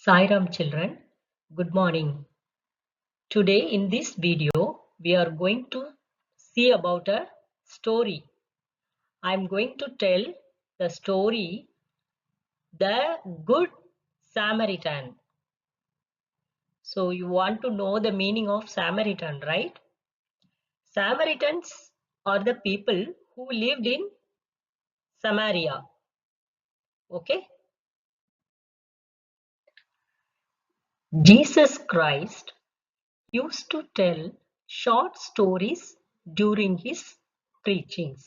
Sairam children, good morning. Today in this video, we are going to see about a story. I am going to tell the story, The Good Samaritan. So you want to know the meaning of Samaritan, right? Samaritans are the people who lived in Samaria. Okay? Jesus Christ used to tell short stories during his preachings.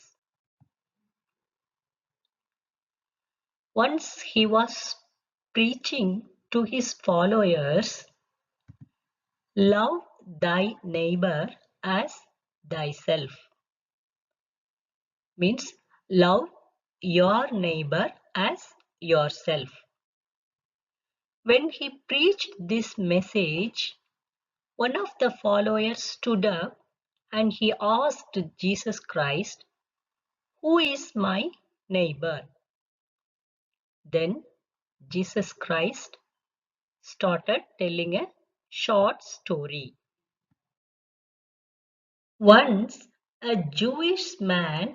Once he was preaching to his followers, love thy neighbor as thyself. Means love your neighbor as yourself. When he preached this message, one of the followers stood up and he asked Jesus Christ, "Who is my neighbor?" Then Jesus Christ started telling a short story. Once a Jewish man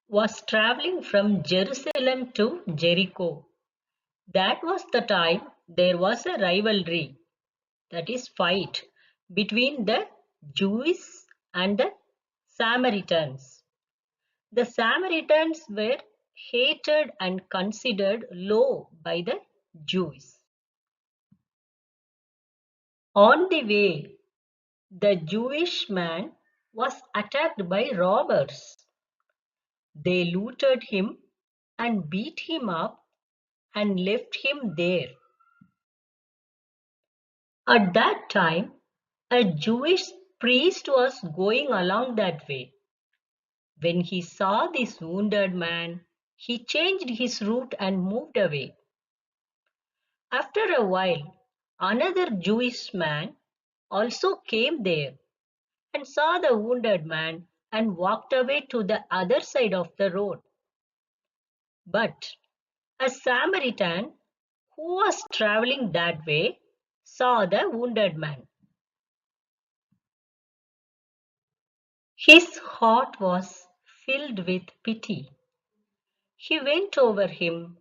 was traveling from Jerusalem to Jericho. That was the time there was a rivalry, that is, fight, between the Jews and the Samaritans. The Samaritans were hated and considered low by the Jews. On the way, the Jewish man was attacked by robbers. They looted him and beat him up and left him there. At that time, a Jewish priest was going along that way. When he saw this wounded man, he changed his route and moved away. After a while, another Jewish man also came there and saw the wounded man and walked away to the other side of the road. But a Samaritan who was traveling that way saw the wounded man. His heart was filled with pity. He went over him,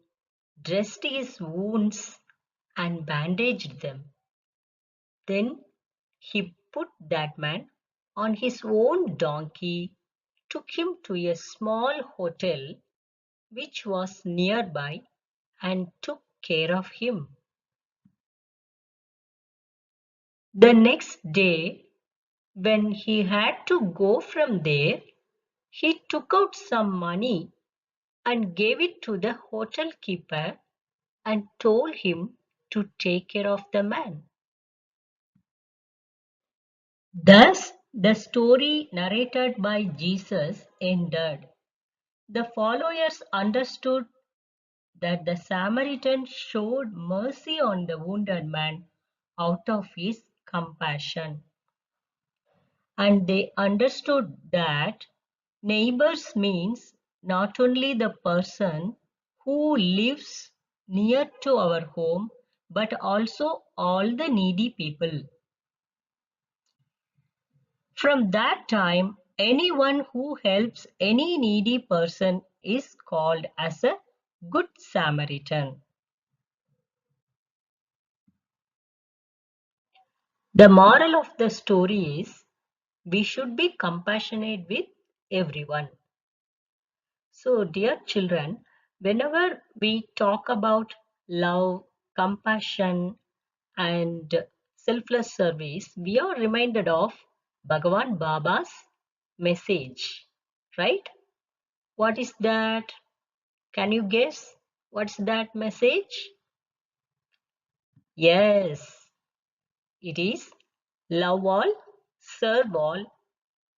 dressed his wounds, and bandaged them. Then he put that man on his own donkey, took him to a small hotel which was nearby, and took care of him. The next day, when he had to go from there, he took out some money and gave it to the hotel keeper and told him to take care of the man. Thus, the story narrated by Jesus ended. The followers understood that the Samaritan showed mercy on the wounded man out of his compassion. And they understood that neighbors means not only the person who lives near to our home, but also all the needy people. From that time, anyone who helps any needy person is called as a good Samaritan. The moral of the story is we should be compassionate with everyone. So, dear children, whenever we talk about love, compassion, and selfless service, we are reminded of Bhagavan Baba's message, right? What is that? Can you guess? What's that message? Yes, it is love all, serve all,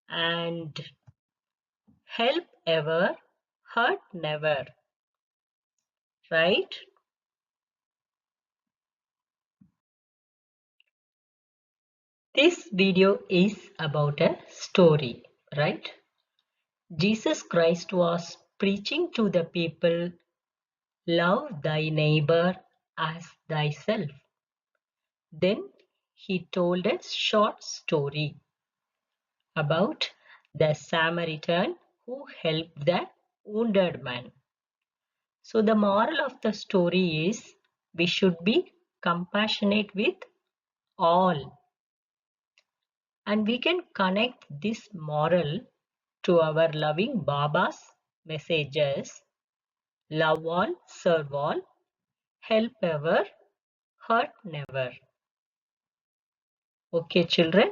and help ever, hurt never, right? This video is about a story, right? Jesus Christ was preaching to the people, love thy neighbor as thyself. Then he told a short story about the Samaritan who helped the wounded man. So the moral of the story is we should be compassionate with all, and we can connect this moral to our loving Baba's messages: love all, serve all, help ever, hurt never. Okay, children.